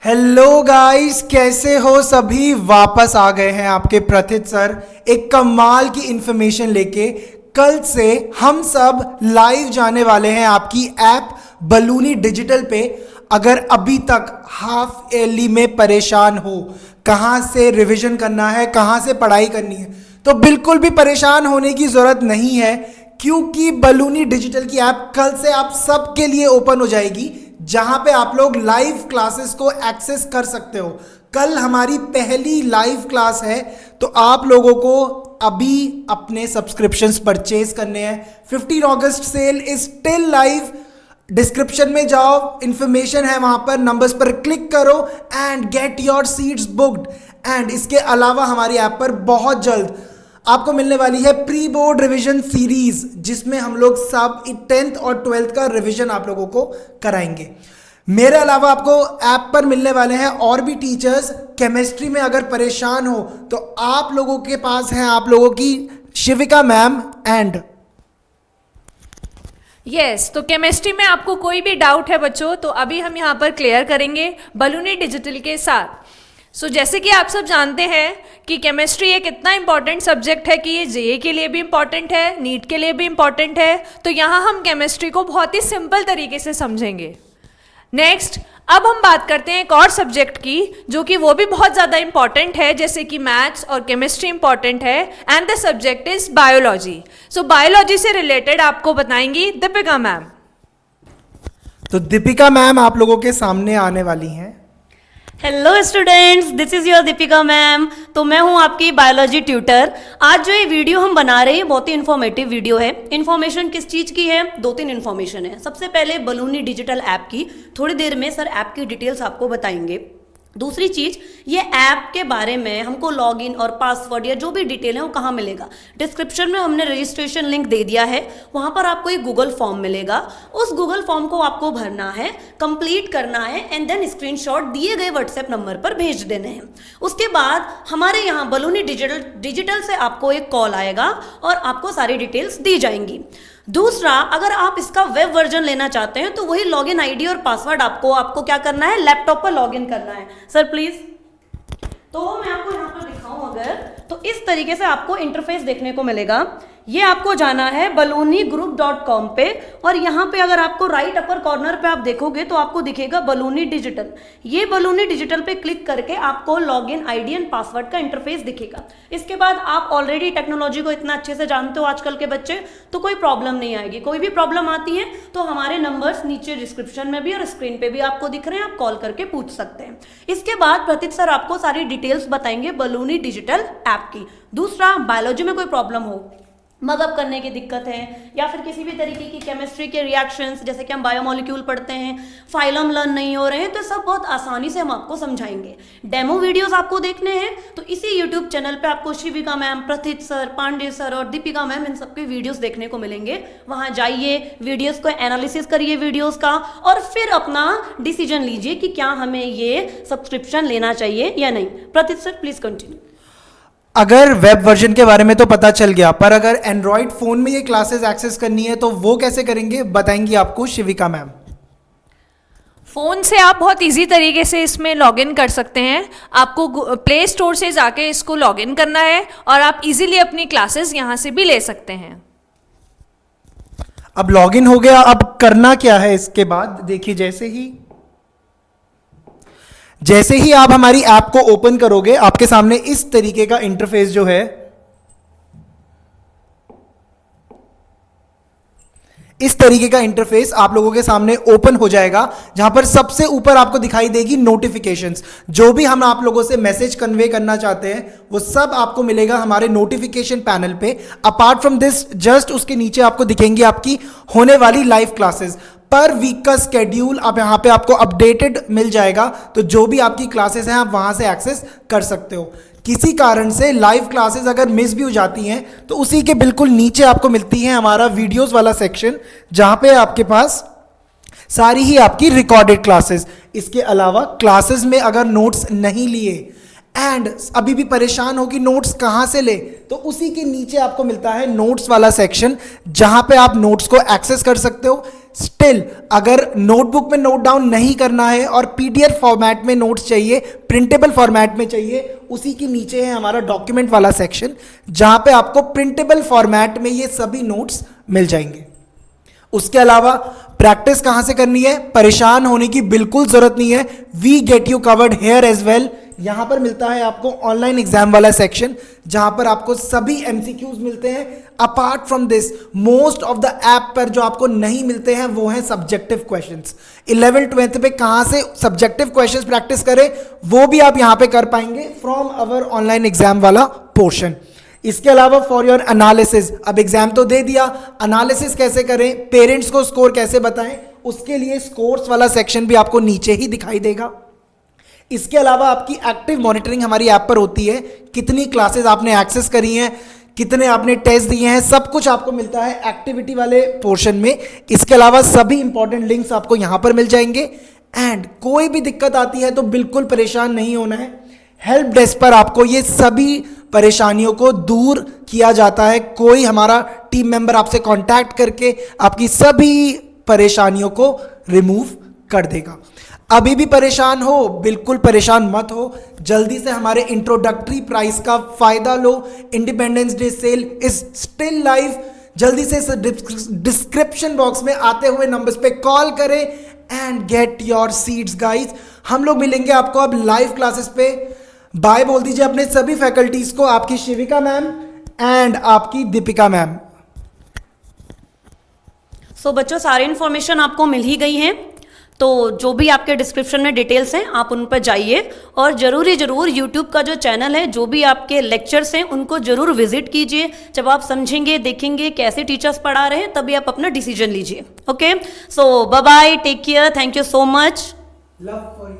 Hello guys, कैसे हो सभी। वापस आ गए हैं आपके प्रथित सर एक कमाल की इंफॉर्मेशन लेके। कल से हम सब लाइव जाने वाले हैं आपकी ऐप बलूनी डिजिटल पे। अगर अभी तक हाफ ईयरली में परेशान हो, कहाँ से रिवीजन करना है, कहाँ से पढ़ाई करनी है, तो बिल्कुल भी परेशान होने की ज़रूरत नहीं है, क्योंकि बलूनी डिजिटल की ऐप कल से आप सबके लिए ओपन हो जाएगी, जहां पे आप लोग लाइव क्लासेस को एक्सेस कर सकते हो। कल हमारी पहली लाइव क्लास है, तो आप लोगों को अभी अपने सब्सक्रिप्शंस परचेज करने हैं। 15 अगस्त sale is still live. Description में जाओ, इंफॉर्मेशन है वहां पर, नंबर्स पर क्लिक करो and get your seats booked. And इसके अलावा हमारी ऐप पर बहुत जल्द आपको मिलने वाली है प्री बोर्ड रिवीजन सीरीज, जिसमें हम लोग सब 10th और 12th का रिवीजन आप लोगों को कराएंगे। मेरे अलावा आपको ऐप पर मिलने वाले हैं और भी टीचर्स। केमिस्ट्री में अगर परेशान हो तो आप लोगों के पास हैं आप लोगों की शिविका मैम एंड यस तो केमिस्ट्री में आपको कोई भी डाउट है बच्चों, तो अभी हम यहाँ पर क्लियर करेंगे बलूनी डिजिटल के साथ। जैसे कि आप सब जानते हैं कि केमिस्ट्री एक इतना इंपॉर्टेंट सब्जेक्ट है कि ये जेईई के लिए भी इंपॉर्टेंट है, नीट के लिए भी इंपॉर्टेंट है। तो यहाँ हम केमिस्ट्री को बहुत ही सिंपल तरीके से समझेंगे। नेक्स्ट, अब हम बात करते हैं एक और सब्जेक्ट की, जो कि वो भी बहुत ज़्यादा इंपॉर्टेंट है, जैसे कि मैथ्स और केमिस्ट्री इंपॉर्टेंट है, and the subject is biology. Biology से रिलेटेड आपको बताएंगी दीपिका मैम। तो दीपिका मैम आप लोगों के सामने आने वाली हैं। Hello students, this is your Deepika ma'am. तो मैं हूँ आपकी बायोलॉजी ट्यूटर। आज जो ये वीडियो हम बना रहे हैं बहुत ही इन्फॉर्मेटिव वीडियो है। इन्फॉर्मेशन किस चीज़ की है? 2-3 इन्फॉर्मेशन है। सबसे पहले बलूनी डिजिटल ऐप की, थोड़ी देर में सर ऐप की डिटेल्स आपको बताएंगे। दूसरी चीज़, ये ऐप के बारे में हमको लॉगिन और पासवर्ड या जो भी डिटेल है वो कहाँ मिलेगा। डिस्क्रिप्शन में हमने रजिस्ट्रेशन लिंक दे दिया है, वहाँ पर आपको एक गूगल फॉर्म मिलेगा। उस गूगल फॉर्म को आपको भरना है, कंप्लीट करना है एंड देन स्क्रीनशॉट दिए गए व्हाट्सएप नंबर पर भेज देने हैं। उसके बाद हमारे यहाँ बलूनी डिजिटल से आपको एक कॉल आएगा और आपको सारी डिटेल्स दी जाएंगी। दूसरा, अगर आप इसका वेब वर्जन लेना चाहते हैं तो वही लॉगिन आईडी और पासवर्ड आपको क्या करना है, लैपटॉप पर लॉगिन करना है। Sir please. तो मैं आपको यहाँ पर दिखाऊं अगर, तो इस तरीके से आपको इंटरफेस देखने को मिलेगा। ये आपको जाना है balloonygroup.com पे, और यहाँ पे अगर आपको राइट अपर कॉर्नर पे आप देखोगे तो आपको दिखेगा बलूनी डिजिटल। ये बलूनी डिजिटल पे क्लिक करके आपको लॉगिन आईडी एंड पासवर्ड का इंटरफेस दिखेगा। इसके बाद आप ऑलरेडी टेक्नोलॉजी को इतना अच्छे से जानते हो आजकल के बच्चे, तो कोई प्रॉब्लम नहीं आएगी। कोई भी प्रॉब्लम आती है तो हमारे नंबर्स नीचे डिस्क्रिप्शन में भी और स्क्रीन पे भी आपको दिख रहे हैं, आप कॉल करके पूछ सकते हैं। इसके बाद प्रतीत सर आपको सारी डिटेल्स बताएंगे बलूनी डिजिटल ऐप की। दूसरा, बायोलॉजी में कोई प्रॉब्लम हो, मगअप करने की दिक्कत है, या फिर किसी भी तरीके की केमिस्ट्री के रिएक्शंस, जैसे कि हम बायोमोलिक्यूल पढ़ते हैं, फाइलम लर्न नहीं हो रहे हैं, तो सब बहुत आसानी से हम आपको समझाएंगे। डेमो वीडियोस आपको देखने हैं तो इसी यूट्यूब चैनल पे आपको शिविका मैम, प्रथित सर, पांडे सर और दीपिका मैम, इन सबके वीडियोस देखने को मिलेंगे। वहाँ जाइए, वीडियोस को एनालिसिस करिए वीडियोस का, और फिर अपना डिसीजन लीजिए कि क्या हमें ये सब्सक्रिप्शन लेना चाहिए या नहीं। प्रथित सर प्लीज कंटिन्यू। अगर वेब वर्जन के बारे में तो पता चल गया, पर अगर एंड्रॉयड फोन में ये क्लासेस एक्सेस करनी है तो वो कैसे करेंगे, बताएंगी आपको शिविका मैम। फ़ोन से आप बहुत इजी तरीके से इसमें लॉगिन कर सकते हैं। आपको प्ले स्टोर से जाके इसको लॉगिन करना है और आप इजीली अपनी क्लासेस यहाँ से भी ले सकते हैं। अब लॉगिन हो गया, अब करना क्या है इसके बाद देखिए। जैसे ही आप हमारी ऐप को ओपन करोगे, आपके सामने इस तरीके का इंटरफेस जो है, इस तरीके का इंटरफेस आप लोगों के सामने ओपन हो जाएगा, जहां पर सबसे ऊपर आपको दिखाई देगी नोटिफिकेशंस। जो भी हम आप लोगों से मैसेज कन्वे करना चाहते हैं वो सब आपको मिलेगा हमारे नोटिफिकेशन पैनल पे। अपार्ट फ्रॉम दिस, जस्ट उसके नीचे आपको दिखेंगी आपकी होने वाली लाइव क्लासेस। पर वीक का स्केड्यूल अब यहाँ पे आपको अपडेटेड मिल जाएगा, तो जो भी आपकी क्लासेस हैं आप वहाँ से एक्सेस कर सकते हो। किसी कारण से लाइव क्लासेस अगर मिस भी हो जाती हैं तो उसी के बिल्कुल नीचे आपको मिलती है हमारा वीडियोस वाला सेक्शन, जहाँ पे आपके पास सारी ही आपकी रिकॉर्डेड क्लासेस। इसके अलावा क्लासेस में अगर नोट्स नहीं लिए एंड अभी भी परेशान हो कि नोट्स कहाँ से ले, तो उसी के नीचे आपको मिलता है नोट्स वाला सेक्शन, जहाँ पे आप नोट्स को एक्सेस कर सकते हो। स्टिल अगर नोटबुक में नोट डाउन नहीं करना है और पीडीएफ फॉर्मेट में नोट्स चाहिए, प्रिंटेबल फॉर्मेट में चाहिए, उसी के नीचे है हमारा डॉक्यूमेंट वाला सेक्शन जहां पे आपको प्रिंटेबल फॉर्मेट में ये सभी नोट्स मिल जाएंगे। उसके अलावा प्रैक्टिस कहां से करनी है, परेशान होने की बिल्कुल जरूरत नहीं है, we get you covered here as well. यहां पर मिलता है आपको ऑनलाइन एग्जाम वाला सेक्शन जहां पर आपको सभी एमसीक्यूज मिलते हैं। Apart from this most of the app पर जो आपको नहीं मिलते हैं वो हैं सब्जेक्टिव क्वेश्चंस। 11th 12th पे कहां से सब्जेक्टिव क्वेश्चंस प्रैक्टिस करें वो भी आप यहां पे कर पाएंगे फ्रॉम अवर ऑनलाइन एग्जाम वाला पोर्शन। इसके अलावा फॉर योर एनालिसिस, अब एग्जाम तो दे दिया, एनालिसिस कैसे करें, पेरेंट्स को स्कोर कैसे बताएं, उसके लिए स्कोर्स वाला सेक्शन भी आपको नीचे ही दिखाई देगा। इसके अलावा आपकी एक्टिव मॉनिटरिंग हमारी ऐप पर होती है, कितनी क्लासेस आपने एक्सेस करी हैं, कितने आपने टेस्ट दिए हैं, सब कुछ आपको मिलता है एक्टिविटी वाले पोर्शन में। इसके अलावा सभी इंपॉर्टेंट लिंक्स आपको यहां पर मिल जाएंगे। एंड कोई भी दिक्कत आती है तो बिल्कुल परेशान नहीं होना है, हेल्प डेस्क पर आपको ये सभी परेशानियों को दूर किया जाता है। कोई हमारा टीम मेंबर आपसे कांटेक्ट करके आपकी सभी परेशानियों को रिमूव कर देगा। अभी भी परेशान हो, बिल्कुल परेशान मत हो, जल्दी से हमारे इंट्रोडक्टरी प्राइस का फायदा लो। Independence day sale is still live. जल्दी से डिस्क्रिप्शन बॉक्स में आते हुए नंबर्स पे कॉल करें and get your seats guys. हम लोग मिलेंगे आपको अब लाइव क्लासेस पे। बाय बोल दीजिए अपने सभी फैकल्टीज को, आपकी शिविका मैम एंड आपकी दीपिका मैम। सो बच्चों, सारी इन्फॉर्मेशन आपको मिल ही गई है, तो जो भी आपके डिस्क्रिप्शन में डिटेल्स हैं आप उन पर जाइए और ज़रूर YouTube का जो चैनल है, जो भी आपके लेक्चर्स हैं उनको ज़रूर विजिट कीजिए। जब आप समझेंगे, देखेंगे कैसे टीचर्स पढ़ा रहे हैं, तभी आप अपना डिसीजन लीजिए। Okay, so bye bye, take care, thank you so much, love for you.